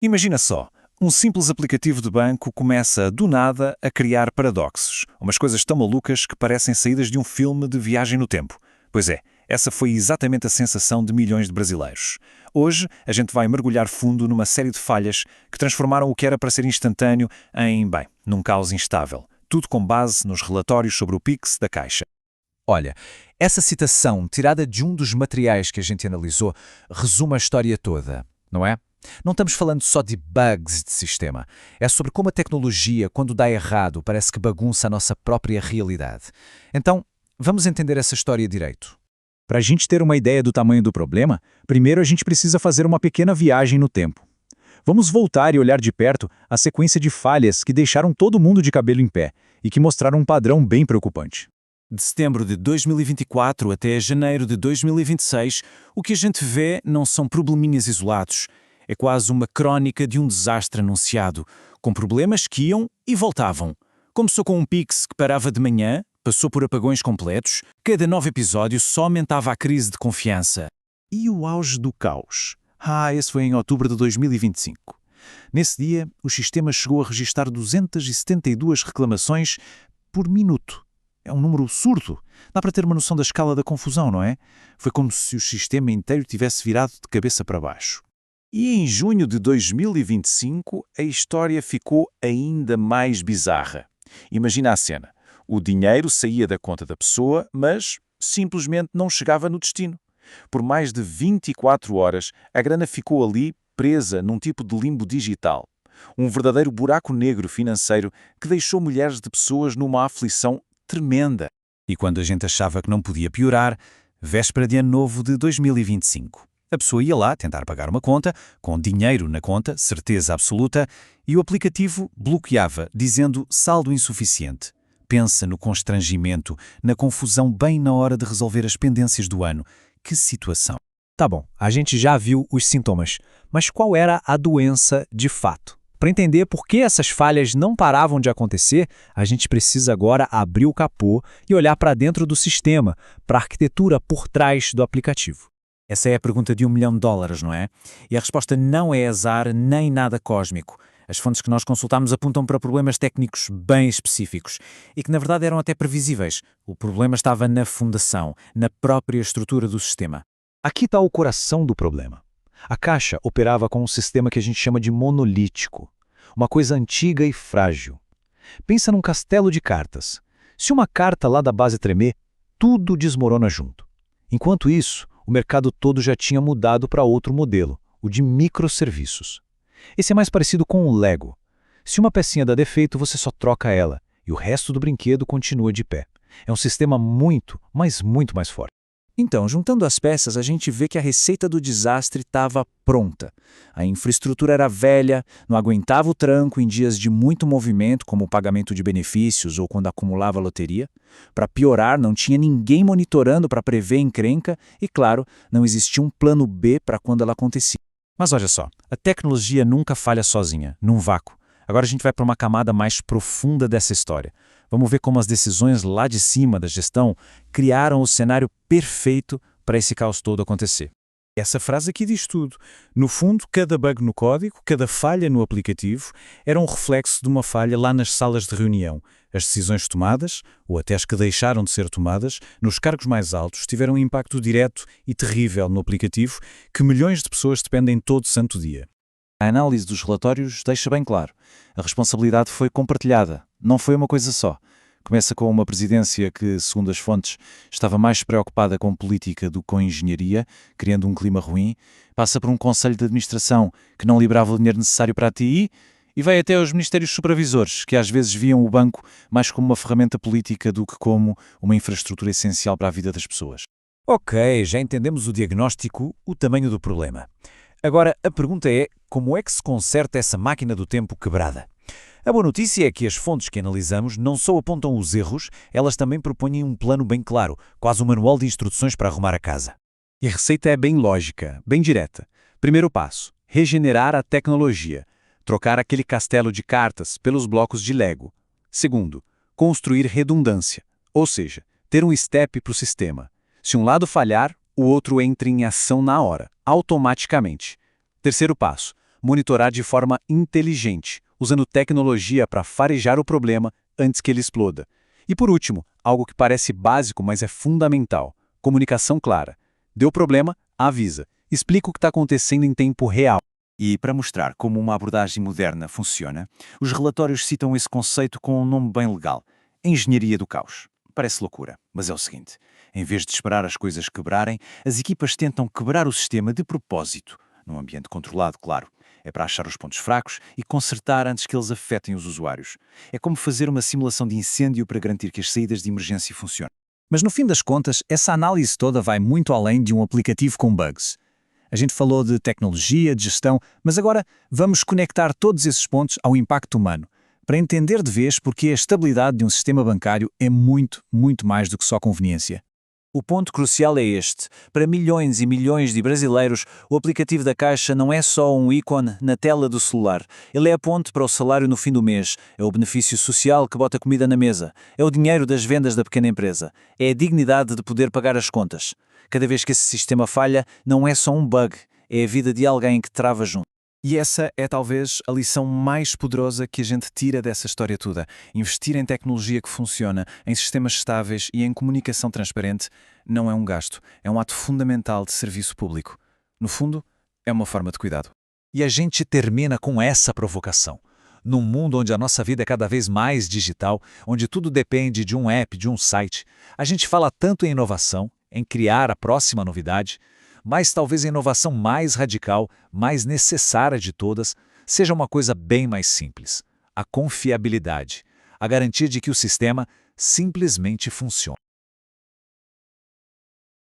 Imagina só, um simples aplicativo de banco começa, do nada, a criar paradoxos. Umas coisas tão malucas que parecem saídas de um filme de viagem no tempo. Pois é, essa foi exatamente a sensação de milhões de brasileiros. Hoje, a gente vai mergulhar fundo numa série de falhas que transformaram o que era para ser instantâneo num caos instável. Tudo com base nos relatórios sobre o Pix da Caixa. Olha, essa citação, tirada de um dos materiais que a gente analisou, resume a história toda, não é? Não estamos falando só de bugs de sistema. É sobre como a tecnologia, quando dá errado, parece que bagunça a nossa própria realidade. Então, vamos entender essa história direito. Para a gente ter uma ideia do tamanho do problema, primeiro a gente precisa fazer uma pequena viagem no tempo. Vamos voltar e olhar de perto a sequência de falhas que deixaram todo mundo de cabelo em pé e que mostraram um padrão bem preocupante. De setembro de 2024 até janeiro de 2026, o que a gente vê não são probleminhas isolados. É quase uma crónica de um desastre anunciado, com problemas que iam e voltavam. Começou com um Pix que parava de manhã, passou por apagões completos, cada novo episódio só aumentava a crise de confiança. E o auge do caos? Esse foi em outubro de 2025. Nesse dia, o sistema chegou a registrar 272 reclamações por minuto. É um número surdo. Dá para ter uma noção da escala da confusão, não é? Foi como se o sistema inteiro tivesse virado de cabeça para baixo. E em junho de 2025, a história ficou ainda mais bizarra. Imagina a cena. O dinheiro saía da conta da pessoa, mas simplesmente não chegava no destino. Por mais de 24 horas, a grana ficou ali, presa num tipo de limbo digital. Um verdadeiro buraco negro financeiro que deixou milhares de pessoas numa aflição tremenda. E quando a gente achava que não podia piorar, véspera de ano novo de 2025. A pessoa ia lá tentar pagar uma conta, com dinheiro na conta, certeza absoluta, e o aplicativo bloqueava, dizendo saldo insuficiente. Pensa no constrangimento, na confusão bem na hora de resolver as pendências do ano. Que situação! Tá bom, a gente já viu os sintomas, mas qual era a doença de fato? Para entender por que essas falhas não paravam de acontecer, a gente precisa agora abrir o capô e olhar para dentro do sistema, para a arquitetura por trás do aplicativo. Essa é a pergunta de $1 milhão, não é? E a resposta não é azar nem nada cósmico. As fontes que nós consultamos apontam para problemas técnicos bem específicos e que, na verdade, eram até previsíveis. O problema estava na fundação, na própria estrutura do sistema. Aqui está o coração do problema. A Caixa operava com um sistema que a gente chama de monolítico, uma coisa antiga e frágil. Pensa num castelo de cartas. Se uma carta lá da base tremer, tudo desmorona junto. Enquanto isso, o mercado todo já tinha mudado para outro modelo, o de microserviços. Esse é mais parecido com o Lego. Se uma pecinha dá defeito, você só troca ela, e o resto do brinquedo continua de pé. É um sistema muito, mas muito mais forte. Então, juntando as peças, a gente vê que a receita do desastre estava pronta. A infraestrutura era velha, não aguentava o tranco em dias de muito movimento, como o pagamento de benefícios ou quando acumulava loteria. Para piorar, não tinha ninguém monitorando para prever encrenca e, claro, não existia um plano B para quando ela acontecia. Mas olha só, a tecnologia nunca falha sozinha, num vácuo. Agora a gente vai para uma camada mais profunda dessa história. Vamos ver como as decisões lá de cima da gestão criaram o cenário perfeito para esse caos todo acontecer. Essa frase aqui diz tudo. No fundo, cada bug no código, cada falha no aplicativo, era um reflexo de uma falha lá nas salas de reunião. As decisões tomadas, ou até as que deixaram de ser tomadas, nos cargos mais altos, tiveram um impacto direto e terrível no aplicativo que milhões de pessoas dependem todo santo dia. A análise dos relatórios deixa bem claro. A responsabilidade foi compartilhada, não foi uma coisa só. Começa com uma presidência que, segundo as fontes, estava mais preocupada com política do que com engenharia, criando um clima ruim. Passa por um conselho de administração que não liberava o dinheiro necessário para a TI e vai até aos ministérios supervisores, que às vezes viam o banco mais como uma ferramenta política do que como uma infraestrutura essencial para a vida das pessoas. Ok, já entendemos o diagnóstico, o tamanho do problema. Agora, a pergunta é, como é que se conserta essa máquina do tempo quebrada? A boa notícia é que as fontes que analisamos não só apontam os erros, elas também propõem um plano bem claro, quase um manual de instruções para arrumar a casa. E a receita é bem lógica, bem direta. Primeiro passo, regenerar a tecnologia. Trocar aquele castelo de cartas pelos blocos de Lego. Segundo, construir redundância, ou seja, ter um step para o sistema. Se um lado falhar, o outro entra em ação na hora, automaticamente. Terceiro passo, monitorar de forma inteligente, usando tecnologia para farejar o problema antes que ele exploda. E por último, algo que parece básico, mas é fundamental: comunicação clara. Deu problema, avisa. Explica o que está acontecendo em tempo real. E para mostrar como uma abordagem moderna funciona, os relatórios citam esse conceito com um nome bem legal: engenharia do caos. Parece loucura, mas é o seguinte: em vez de esperar as coisas quebrarem, as equipas tentam quebrar o sistema de propósito, num ambiente controlado, claro. É para achar os pontos fracos e consertar antes que eles afetem os usuários. É como fazer uma simulação de incêndio para garantir que as saídas de emergência funcionem. Mas no fim das contas, essa análise toda vai muito além de um aplicativo com bugs. A gente falou de tecnologia, de gestão, mas agora vamos conectar todos esses pontos ao impacto humano, para entender de vez porque a estabilidade de um sistema bancário é muito, muito mais do que só conveniência. O ponto crucial é este: para milhões e milhões de brasileiros, o aplicativo da Caixa não é só um ícone na tela do celular. Ele é a ponte para o salário no fim do mês, é o benefício social que bota comida na mesa, é o dinheiro das vendas da pequena empresa, é a dignidade de poder pagar as contas. Cada vez que esse sistema falha, não é só um bug, é a vida de alguém que trava junto. E essa é talvez a lição mais poderosa que a gente tira dessa história toda. Investir em tecnologia que funciona, em sistemas estáveis e em comunicação transparente não é um gasto, é um ato fundamental de serviço público. No fundo, é uma forma de cuidado. E a gente termina com essa provocação. Num mundo onde a nossa vida é cada vez mais digital, onde tudo depende de um app, de um site, a gente fala tanto em inovação, em criar a próxima novidade, mas talvez a inovação mais radical, mais necessária de todas, seja uma coisa bem mais simples: a confiabilidade, a garantia de que o sistema simplesmente funciona.